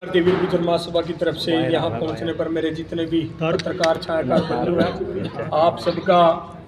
वीर गुजर महासभा की तरफ से यहाँ पहुँचने पर मेरे जितने भी पत्रकार छायाकार बंधु हैं, आप सबका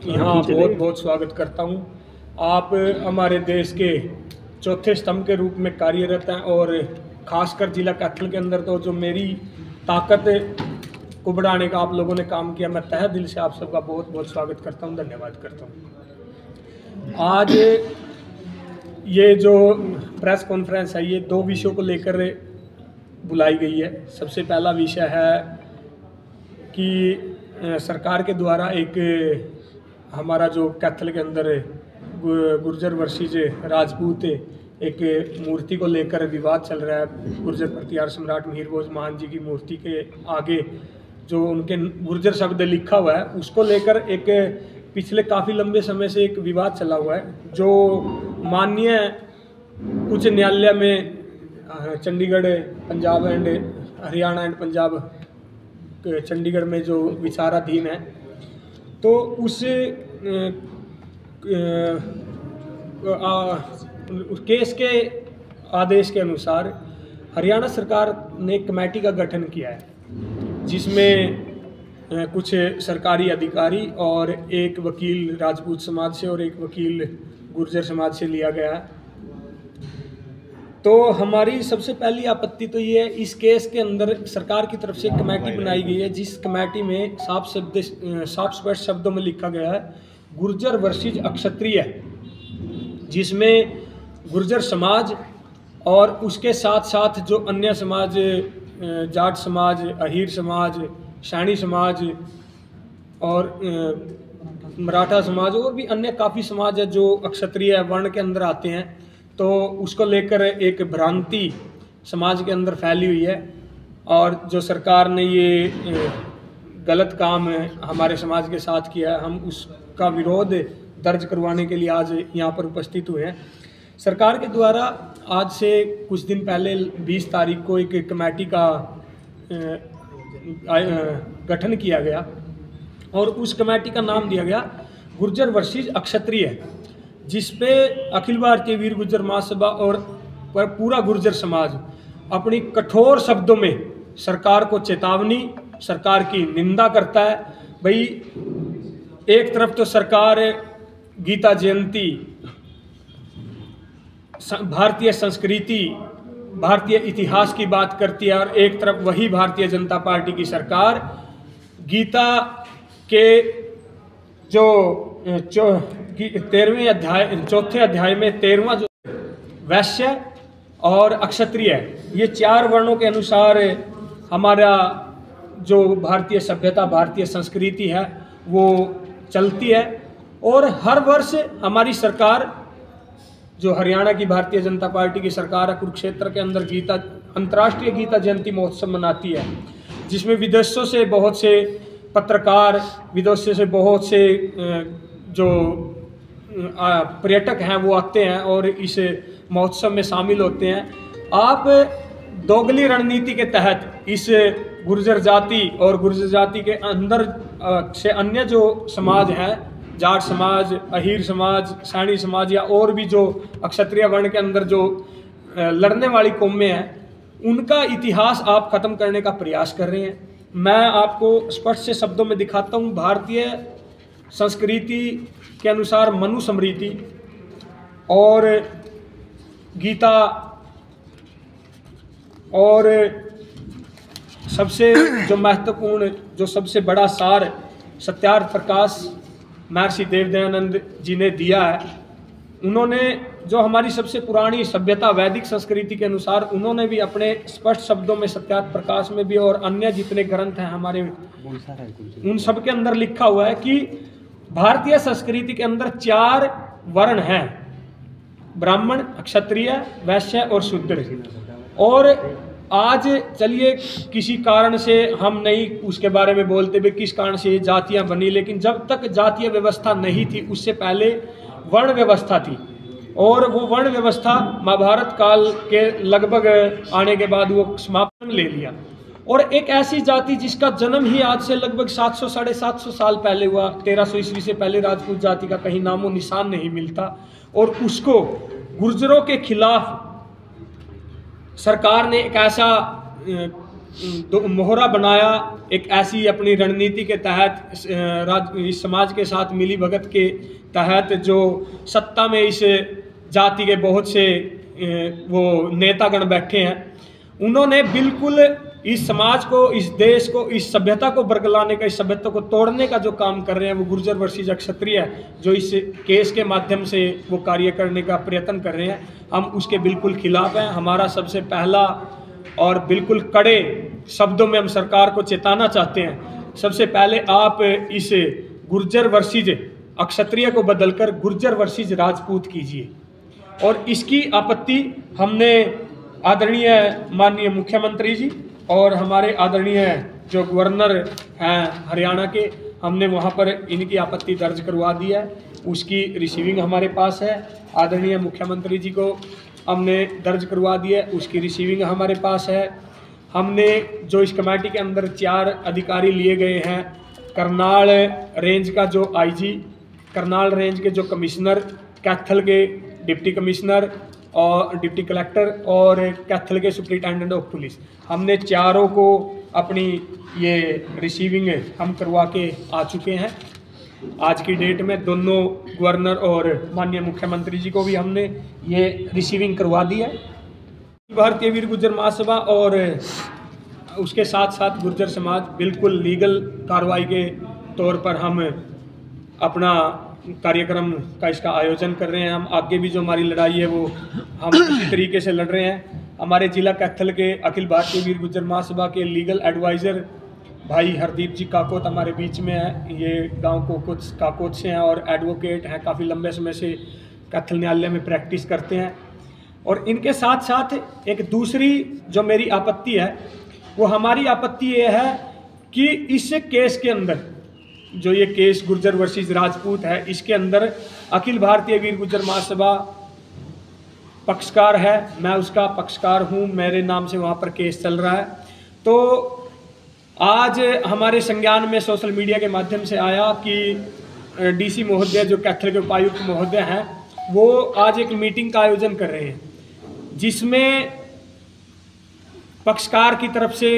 यहाँ बहुत बहुत स्वागत करता हूँ। आप हमारे देश के चौथे स्तंभ के रूप में कार्यरत हैं और ख़ासकर जिला कैथल के अंदर तो जो मेरी ताकत को बढ़ाने का आप लोगों ने काम किया, मैं तहे दिल से आप सबका बहुत बहुत स्वागत करता हूँ, धन्यवाद करता हूँ। आज ये जो प्रेस कॉन्फ्रेंस है, ये दो विषयों को लेकर बुलाई गई है। सबसे पहला विषय है कि सरकार के द्वारा एक हमारा जो कैथल के अंदर गुर्जर वर्षीज राजपूत एक मूर्ति को लेकर विवाद चल रहा है। गुर्जर प्रतिहार सम्राट मिहिर भोज मान जी की मूर्ति के आगे जो उनके गुर्जर शब्द लिखा हुआ है, उसको लेकर एक पिछले काफ़ी लंबे समय से एक विवाद चला हुआ है, जो माननीय उच्च न्यायालय में चंडीगढ़ पंजाब एंड हरियाणा एंड पंजाब चंडीगढ़ में जो विचाराधीन है। तो उस केस के आदेश के अनुसार हरियाणा सरकार ने कमेटी का गठन किया है, जिसमें कुछ सरकारी अधिकारी और एक वकील राजपूत समाज से और एक वकील गुर्जर समाज से लिया गया है। तो हमारी सबसे पहली आपत्ति तो ये है, इस केस के अंदर सरकार की तरफ से एक कमेटी बनाई गई है, जिस कमेटी में साफ स्पष्ट शब्दों में लिखा गया है गुर्जर वर्सेस अक्षत्रिय, जिसमें गुर्जर समाज और उसके साथ साथ जो अन्य समाज, जाट समाज, अहीर समाज, सैनी समाज और मराठा समाज और भी अन्य काफ़ी समाज है जो अक्षत्रिय वर्ण के अंदर आते हैं, तो उसको लेकर एक भ्रांति समाज के अंदर फैली हुई है। और जो सरकार ने ये गलत काम हमारे समाज के साथ किया है, हम उसका विरोध दर्ज करवाने के लिए आज यहाँ पर उपस्थित हुए हैं। सरकार के द्वारा आज से कुछ दिन पहले 20 तारीख को एक कमेटी का गठन किया गया और उस कमेटी का नाम दिया गया गुर्जर वर्सेस अक्षत्रिय, जिसपे अखिल भारतीय वीर गुर्जर महासभा और पूरा गुर्जर समाज अपनी कठोर शब्दों में सरकार को चेतावनी, सरकार की निंदा करता है। भाई, एक तरफ तो सरकार गीता जयंती, भारतीय संस्कृति, भारतीय इतिहास की बात करती है, और एक तरफ वही भारतीय जनता पार्टी की सरकार गीता के जो 13वें अध्याय, चौथे अध्याय में 13वां जो वैश्य और अक्षत्रिय, ये 4 वर्णों के अनुसार हमारा जो भारतीय सभ्यता, भारतीय संस्कृति है वो चलती है। और हर वर्ष हमारी सरकार, जो हरियाणा की भारतीय जनता पार्टी की सरकार है, कुरुक्षेत्र के अंदर अंतर्राष्ट्रीय गीता जयंती महोत्सव मनाती है, जिसमें विदेशों से बहुत से पत्रकार, विदेशों से बहुत से जो पर्यटक हैं वो आते हैं और इस महोत्सव में शामिल होते हैं। आप दोगली रणनीति के तहत इस गुर्जर जाति और गुर्जर जाति के अंदर से अन्य जो समाज हैं, जाट समाज, अहीर समाज, सैनी समाज या और भी जो अक्षत्रिय वर्ण के अंदर जो लड़ने वाली कौमें हैं, उनका इतिहास आप खत्म करने का प्रयास कर रहे हैं। मैं आपको स्पष्ट से शब्दों में दिखाता हूँ। भारतीय संस्कृति के अनुसार मनुस्मृति और गीता और सबसे जो महत्वपूर्ण, जो सबसे बड़ा सार सत्यार्थ प्रकाश महर्षि देवदयानंद जी ने दिया है, उन्होंने जो हमारी सबसे पुरानी सभ्यता वैदिक संस्कृति के अनुसार उन्होंने भी अपने स्पष्ट शब्दों में सत्यार्थ प्रकाश में भी और अन्य जितने ग्रंथ हैं हमारे, उन सब के अंदर लिखा हुआ है कि भारतीय संस्कृति के अंदर 4 वर्ण हैं, ब्राह्मण, क्षत्रिय, वैश्य और शूद्र। और आज चलिए किसी कारण से हम नहीं उसके बारे में बोलते भी किस कारण से ये जातियाँ बनी, लेकिन जब तक जातीय व्यवस्था नहीं थी उससे पहले वर्ण व्यवस्था थी, और वो वर्ण व्यवस्था महाभारत काल के लगभग आने के बाद वो समापन ले लिया। और एक ऐसी जाति जिसका जन्म ही आज से लगभग 700 साढ़े 700 साल पहले हुआ, 1300 ईस्वी से पहले राजपूत जाति का कहीं नामो निशान नहीं मिलता, और उसको गुर्जरों के खिलाफ सरकार ने एक ऐसा मोहरा बनाया एक ऐसी अपनी रणनीति के तहत, इस समाज के साथ मिली भगत के तहत, जो सत्ता में इस जाति के बहुत से वो नेतागण बैठे हैं, उन्होंने बिल्कुल इस समाज को, इस देश को, इस सभ्यता को बरगलाने का, इस सभ्यता को तोड़ने का जो काम कर रहे हैं, वो गुर्जर वर्सेस क्षत्रिय जो इस केस के माध्यम से वो कार्य करने का प्रयत्न कर रहे हैं, हम उसके बिल्कुल खिलाफ हैं। हमारा सबसे पहला और बिल्कुल कड़े शब्दों में हम सरकार को चेताना चाहते हैं, सबसे पहले आप इस गुर्जर वर्सेस क्षत्रिय को बदलकर गुर्जर वर्सेस राजपूत कीजिए। और इसकी आपत्ति हमने आदरणीय माननीय मुख्यमंत्री जी और हमारे आदरणीय जो गवर्नर हैं हरियाणा के, हमने वहाँ पर इनकी आपत्ति दर्ज करवा दी है। उसकी रिसीविंग हमारे पास है। आदरणीय मुख्यमंत्री जी को हमने दर्ज करवा दी है, उसकी रिसीविंग हमारे पास है। हमने जो इस कमेटी के अंदर 4 अधिकारी लिए गए हैं, करनाल रेंज का जो आईजी, करनाल रेंज के जो कमिश्नर, कैथल के डिप्टी कमिश्नर और डिप्टी कलेक्टर और कैथल के सुपरिटेंडेंट ऑफ पुलिस, हमने चारों को अपनी ये रिसीविंग हम करवा के आ चुके हैं। आज की डेट में दोनों गवर्नर और माननीय मुख्यमंत्री जी को भी हमने ये रिसीविंग करवा दी है। भारतीय वीर गुर्जर महासभा और उसके साथ साथ गुर्जर समाज बिल्कुल लीगल कार्रवाई के तौर पर हम अपना कार्यक्रम का इसका आयोजन कर रहे हैं। हम आगे भी जो हमारी लड़ाई है वो हम इसी तरीके से लड़ रहे हैं। हमारे जिला कैथल के अखिल भारतीय वीर गुर्जर महासभा के लीगल एडवाइज़र भाई हरदीप जी काकोत हमारे बीच में है। ये गांव काकोत से हैं और एडवोकेट हैं, काफ़ी लंबे समय से कैथल न्यायालय में प्रैक्टिस करते हैं। और इनके साथ साथ एक दूसरी जो मेरी आपत्ति है, वो हमारी आपत्ति ये है कि इस केस के अंदर, जो ये केस गुर्जर वर्सेस राजपूत है, इसके अंदर अखिल भारतीय वीर गुर्जर महासभा पक्षकार है, मैं उसका पक्षकार हूँ, मेरे नाम से वहाँ पर केस चल रहा है। तो आज हमारे संज्ञान में सोशल मीडिया के माध्यम से आया कि डीसी महोदय जो कैथल के उपायुक्त महोदय हैं, वो आज एक मीटिंग का आयोजन कर रहे हैं, जिसमें पक्षकार की तरफ से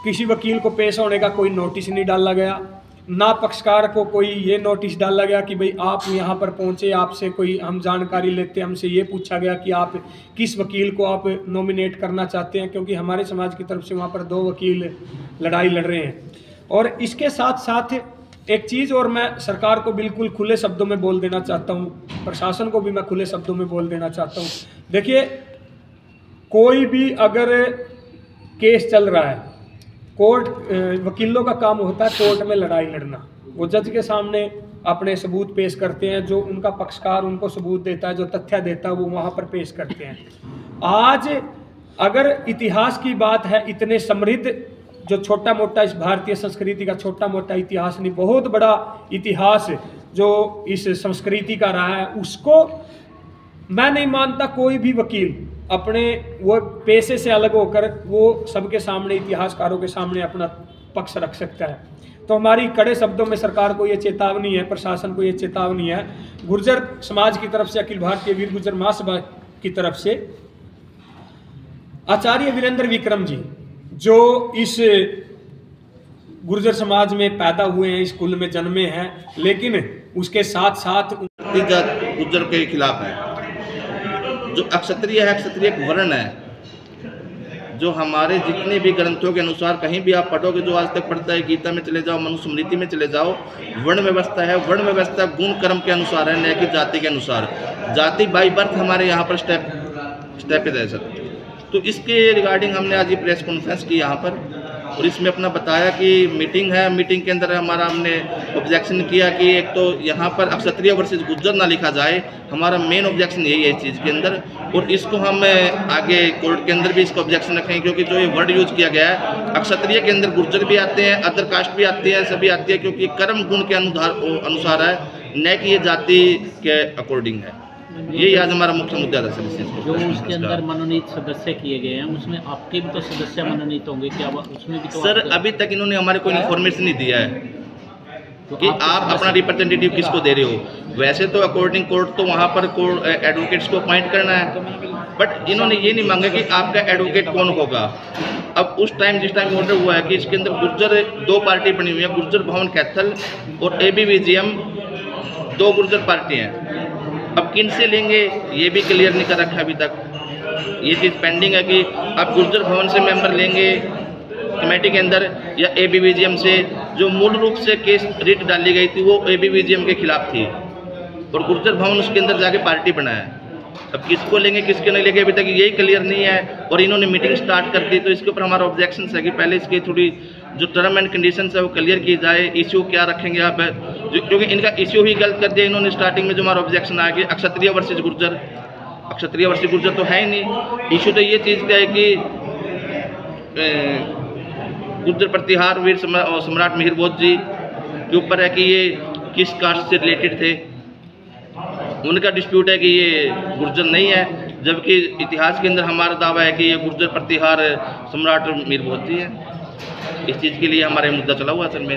किसी वकील को पेश होने का कोई नोटिस नहीं डाला गया, ना पक्षकार को कोई ये नोटिस डाला गया कि भाई आप यहाँ पर पहुँचे, आपसे कोई हम जानकारी लेते, हमसे ये पूछा गया कि आप किस वकील को आप नॉमिनेट करना चाहते हैं, क्योंकि हमारे समाज की तरफ से वहाँ पर 2 वकील लड़ाई लड़ रहे हैं। और इसके साथ साथ एक चीज़ और मैं सरकार को बिल्कुल खुले शब्दों में बोल देना चाहता हूँ, प्रशासन को भी मैं खुले शब्दों में बोल देना चाहता हूँ। देखिए, कोई भी अगर केस चल रहा है, कोर्ट, वकीलों का काम होता है कोर्ट में लड़ाई लड़ना। वो जज के सामने अपने सबूत पेश करते हैं, जो उनका पक्षकार उनको सबूत देता है, जो तथ्य देता है, वो वहाँ पर पेश करते हैं। आज अगर इतिहास की बात है, इतने समृद्ध, जो छोटा मोटा इस भारतीय संस्कृति का छोटा मोटा इतिहास नहीं, बहुत बड़ा इतिहास जो इस संस्कृति का रहा है, उसको मैं नहीं मानता कोई भी वकील अपने वो पेशे से अलग होकर वो सबके सामने, इतिहासकारों के सामने अपना पक्ष रख सकता है। तो हमारी कड़े शब्दों में सरकार को ये चेतावनी है, प्रशासन को ये चेतावनी है, गुर्जर समाज की तरफ से, अखिल भारतीय वीर गुर्जर महासभा की तरफ से, आचार्य वीरेंद्र विक्रम जी जो इस गुर्जर समाज में पैदा हुए हैं, इस कुल में जन्मे हैं, लेकिन उसके साथ साथ गुर्जर के खिलाफ है। जो अक्षत्रिय है, क्षत्रिय एक वर्ण है, जो हमारे जितने भी ग्रंथों के अनुसार कहीं भी आप पढ़ोगे, जो आज तक पढ़ता है, गीता में चले जाओ, मनुस्मृति में चले जाओ, वर्ण व्यवस्था है। वर्ण व्यवस्था गुण कर्म के अनुसार है, न कि जाति के अनुसार। जाति बाई बर्थ हमारे यहाँ पर स्टेप है सर। तो इसके रिगार्डिंग हमने आज ये प्रेस कॉन्फ्रेंस की यहाँ पर, और इसमें अपना बताया कि मीटिंग है, मीटिंग के अंदर हमारा हमने ऑब्जेक्शन किया कि एक तो यहाँ पर क्षत्रिय वर्सेस गुर्जर ना लिखा जाए, हमारा मेन ऑब्जेक्शन यही है इस चीज़ के अंदर। और इसको हम आगे कोर्ट के अंदर भी इसका ऑब्जेक्शन रखेंगे, क्योंकि जो ये वर्ड यूज़ किया गया है, क्षत्रिय के अंदर गुर्जर भी आते हैं, अदर कास्ट भी आते हैं, सभी आती है, क्योंकि कर्म गुण के अनुसार है, न कि ये जाति के अकॉर्डिंग है। यही आज हमारा मुख्य मुद्दा था सर। जो उसके अंदर मनोनीत सदस्य किए गए हैं, उसमें आपके भी तो सदस्य मनोनीत होंगे क्या? उसमें भी तो सर अभी तक इन्होंने हमारे कोई इन्फॉर्मेशन नहीं दिया है कि आप अपना रिप्रेजेंटेटिव किसको दे रहे हो। वैसे तो अकॉर्डिंग कोर्ट तो वहाँ पर एडवोकेट्स को अपॉइंट करना है, बट इन्होंने ये नहीं मांगा कि आपका एडवोकेट कौन होगा। अब उस टाइम जिस टाइम ऑर्डर हुआ है कि इसके अंदर गुर्जर 2 पार्टी बनी हुई है, गुर्जर भवन कैथल और ABVGM 2 गुर्जर पार्टी हैं। अब किन से लेंगे ये भी क्लियर नहीं कर रखा अभी तक। ये चीज़ पेंडिंग है कि आप गुर्जर भवन से मेंबर लेंगे कमेटी के अंदर या ABVGM से। जो मूल रूप से केस रिट डाली गई थी वो ABVGM के खिलाफ थी और गुर्जर भवन उसके अंदर जाके पार्टी बनाया। अब किसको लेंगे किसके नहीं लेंगे अभी तक यही क्लियर नहीं है और इन्होंने मीटिंग स्टार्ट कर दी। तो इसके ऊपर हमारा ऑब्जेक्शन है कि पहले इसकी थोड़ी जो टर्म एंड कंडीशंस है वो क्लियर की जाए। इश्यू क्या रखेंगे आप, क्योंकि इनका इश्यू ही गलत कर दिया इन्होंने स्टार्टिंग में। जो हमारा ऑब्जेक्शन आ गया क्षत्रिय वर्सेज गुर्जर, क्षत्रिय वर्सेज गुर्जर तो है ही नहीं। इशू तो ये चीज़ का है कि गुर्जर प्रतिहार वीर सम्राट मिहिर भोज जी के ऊपर है कि ये किस कास्ट से रिलेटेड थे। उनका डिस्प्यूट है कि ये गुर्जर नहीं है, जबकि इतिहास के अंदर हमारा दावा है कि ये गुर्जर प्रतिहार सम्राट मिहिर भोज जी है। इस चीज़ के लिए हमारे मुद्दा चला हुआ सर में।